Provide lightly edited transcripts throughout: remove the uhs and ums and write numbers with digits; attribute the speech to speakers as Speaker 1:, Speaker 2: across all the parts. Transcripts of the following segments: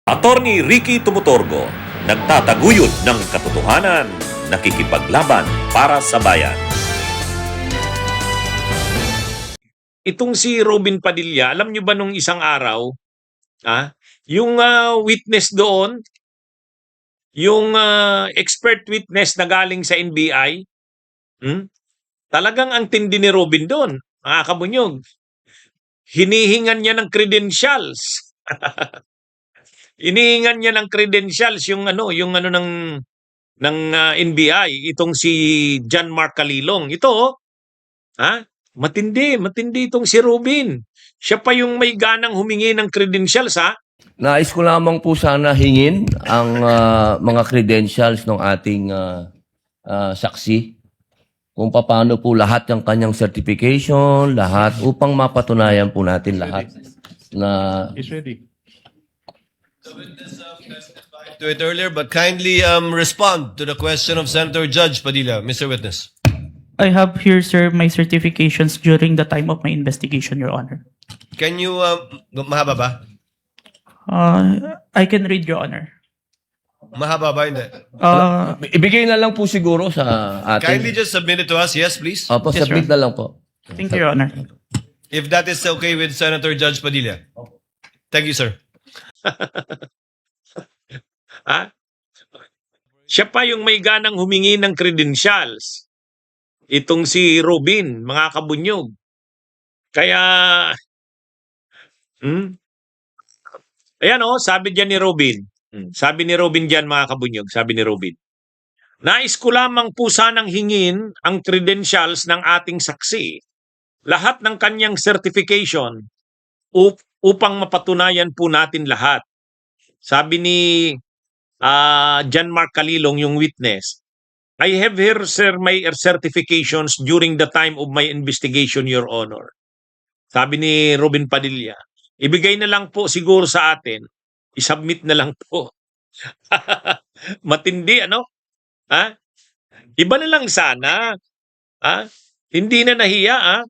Speaker 1: Attorney Ricky Tumutorgo, nagtataguyod ng katotohanan, nakikipaglaban para sa bayan. Itong si Robin Padilla, alam nyo ba nung isang araw, yung witness doon, yung expert witness na galing sa NBI, talagang ang tindi ni Robin doon, mga kabunyog. Hinihingan niya ng credentials. Hinihingan niya ng credentials yung ano ng NBI, itong si John Mark Calilong. Ito, matindi itong si Robin. Siya pa yung may ganang humingi ng credentials,
Speaker 2: Nais ko lamang po sana hingin ang mga credentials ng ating saksi kung paano po lahat ng kanyang certification, lahat upang mapatunayan po natin lahat na
Speaker 3: He's ready.
Speaker 4: To it earlier, but kindly respond to the question of Senator Judge Padilla, Mr. Witness.
Speaker 5: I have here, sir, my certifications during the time of my investigation, Your Honor.
Speaker 4: Can you, mahaba ba?
Speaker 5: I can read, Your Honor.
Speaker 4: Mahaba ba? Hindi.
Speaker 2: ibigay na lang po siguro sa
Speaker 4: Kindly
Speaker 2: atin.
Speaker 4: just submit it to us. Yes, please.
Speaker 2: Opo,
Speaker 5: Yes,
Speaker 2: submit
Speaker 5: sir.
Speaker 2: na lang po.
Speaker 5: Thank you, Your Honor.
Speaker 4: If that is okay with Senator Judge Padilla. Thank you, sir.
Speaker 1: Siya pa yung may ganang humingi ng credentials. Itong si Robin, mga kabunyog. Kaya, ayan sabi dyan ni Robin. Sabi ni Robin dyan, mga kabunyog, sabi ni Robin. Nais ko lamang po sanang hingin ang credentials ng ating saksi. Lahat ng kanyang certification upang mapatunayan po natin lahat. Sabi ni John Mark Calilong, yung witness, I have here, sir, my certifications during the time of my investigation, Your Honor. Sabi ni Robin Padilla, ibigay na lang po siguro sa atin. I-submit na lang po. Matindi, Iba na lang sana. Hindi na nahiya,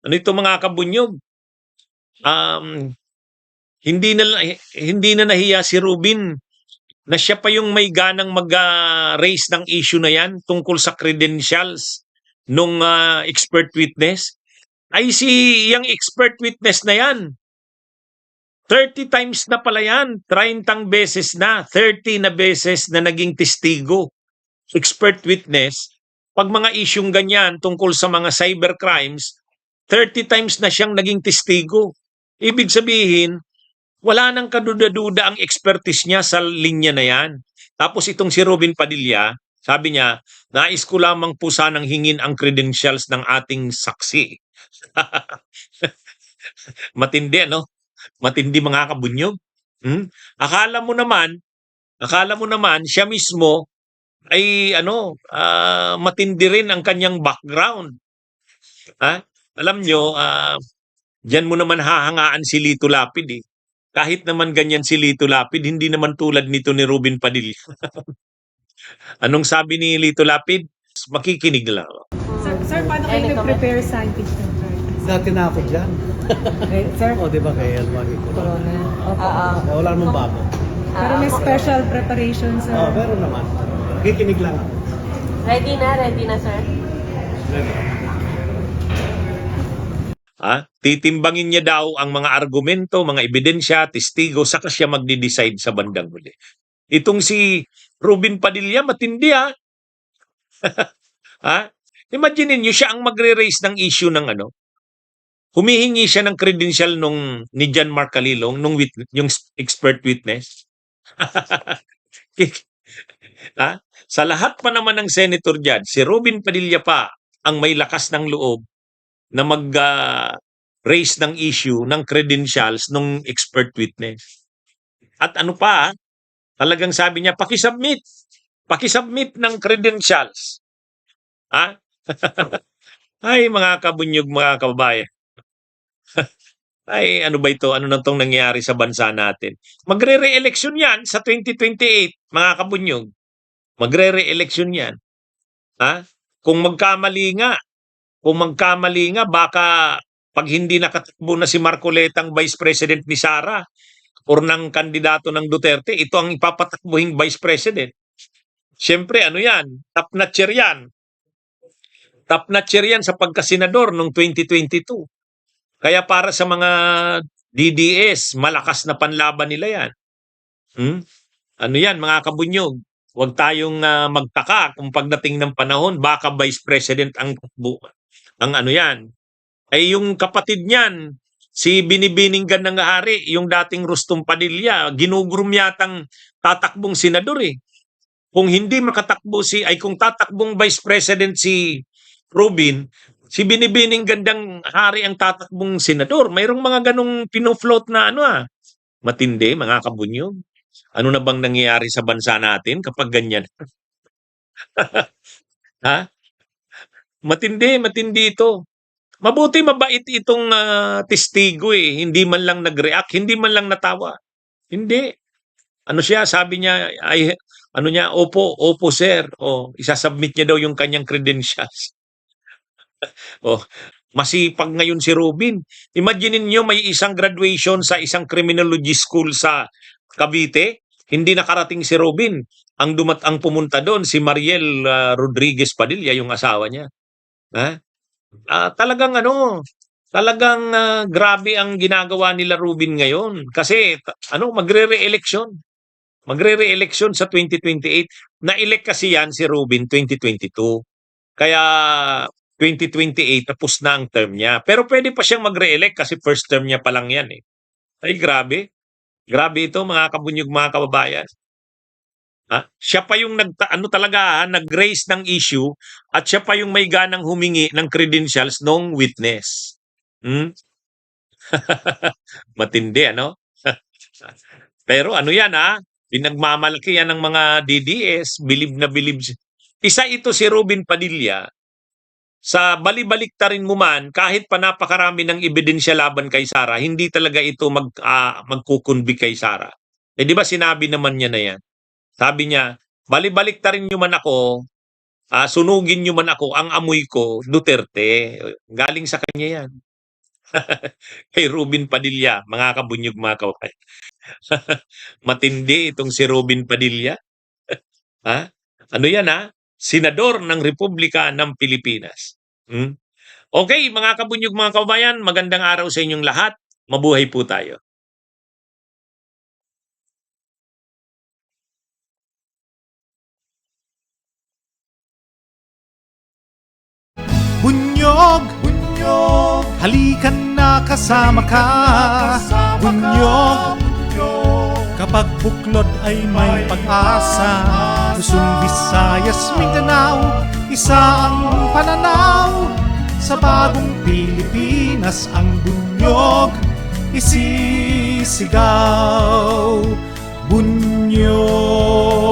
Speaker 1: ano ito, mga kabunyog? Hindi na nahiya si Robin na siya pa yung may ganang mag-raise ng issue na yan tungkol sa credentials nung expert witness. Ay yung expert witness na yan, 30 times na pala yan, 30 beses na, 30 na beses na naging testigo. Expert witness, pag mga isyung ganyan tungkol sa mga cyber crimes, 30 times na siyang naging testigo. Ibig sabihin, wala nang kaduda-duda ang expertise niya sa linya na yan. Tapos itong si Robin Padilla, sabi niya, nais ko lamang po sanang hingin ang credentials ng ating saksi. Matindi, Matindi, mga kabunyog. Akala mo naman siya mismo ay matindi rin ang kanyang background. Alam nyo, diyan mo naman hahangaan si Lito Lapid eh. Kahit naman ganyan si Lito Lapid, hindi naman tulad nito ni Robin Padilla. Anong sabi ni Lito Lapid? Makikinig lang ako.
Speaker 6: Sir, paano kayo nag-prepare sa impeachment charges?
Speaker 7: Dati na ako dyan.
Speaker 6: Sir,
Speaker 7: O, di ba kay Alwagi ko?
Speaker 6: Corona. Opo.
Speaker 7: Wala namang bago.
Speaker 6: Pero may special preparation, sir.
Speaker 7: Meron naman. Kikinig lang ako.
Speaker 8: Ready na, sir.
Speaker 1: Titimbangin niya daw ang mga argumento, mga ebidensya, testigo, saka siya magde-decide sa bandang huli. Itong si Robin Padilla, matindi Imagine niyo siya ang magre-raise ng issue ng humihingi siya ng credential ni John Mark Calilong, yung expert witness. Sa lahat pa naman ng senator dyan, si Robin Padilla pa ang may lakas ng loob na mag-raise ng issue ng credentials ng expert witness. At talagang sabi niya, pakisubmit ng credentials. Ay, mga kabunyog, mga kababayan. Ay, ano ba ito? Ano na itong nangyari sa bansa natin? Magre-re-election yan sa 2028, mga kabunyog. Magre-re-election yan. Kung magkamali nga, baka pag hindi nakatakbo na si Marcoletang Vice President ni Sara or ng kandidato ng Duterte, ito ang ipapatakbuhing Vice President. Siyempre, ano yan? Top notcher yan. Top notcher yan sa pagkasenador noong 2022. Kaya para sa mga DDS, malakas na panlaban nila yan. Ano yan, mga kabunyog? Huwag tayong magtaka kung pagdating ng panahon, baka Vice President ang ano yan. Ay yung kapatid niyan, si Binibining Gandang Hari, yung dating Rustom Padilla, ginugrum yatang tatakbong senador eh. Kung hindi makatakbo kung tatakbong Vice President si Robin, si Binibining Gandang Hari ang tatakbong senador. Mayroong mga ganong pinofloat na matindi, mga kabunyog. Ano na bang nangyayari sa bansa natin kapag ganyan? Ha? Matindi ito. Mabuti mabait itong testigo eh. Hindi man lang nag-react, hindi man lang natawa. Hindi. Ano siya, sabi niya, opo sir. O, isasubmit niya daw yung kanyang credentials. O, masipag ngayon si Robin. Imagine niyo may isang graduation sa isang criminology school sa Cavite, hindi nakarating si Robin. Ang pumunta doon si Mariel Rodriguez Padilla, yung asawa niya. Ha? Talagang grabe ang ginagawa nila Robin ngayon kasi magre-re-election. Magre-re-election sa 2028. Na-elect kasi yan si Robin 2022. Kaya 2028 tapos na ang term niya. Pero pwede pa siyang magre-elect kasi first term niya pa lang yan eh. Ay grabe. Grabe ito mga kabunyog, mga kababayan. Siya pa yung nag-raise ng issue at siya pa yung may ganang humingi ng credentials ng witness. Matindi, ano? Pero ano yan, pinagmamalaki yan ng mga DDS, bilib na bilib. Isa ito si Robin Padilla. Sa balibaliktarin mo man, kahit pa napakarami ng ebidensya laban kay Sara, hindi talaga ito magkukunbi kay Sara. Di ba sinabi naman niya na yan? Sabi niya, balibaliktarin nyo man ako, sunugin nyo man ako, ang amoy ko, Duterte. Galing sa kanya yan. Kay Robin Padilla, mga kabunyog, mga kawakay. Matindi itong si Robin Padilla. Ano yan, Senador ng Republika ng Pilipinas. Okay, mga kabunyog, mga kabayan, magandang araw sa inyong lahat. Mabuhay po tayo.
Speaker 3: Bunyog, halikan na kasama ka. Bunyog, kapag buklod ay may pag-asa. Luzon, Visayas, Mindanao, isa ang pananaw. Sa bagong Pilipinas ang bunyog isisigaw. Bunyog.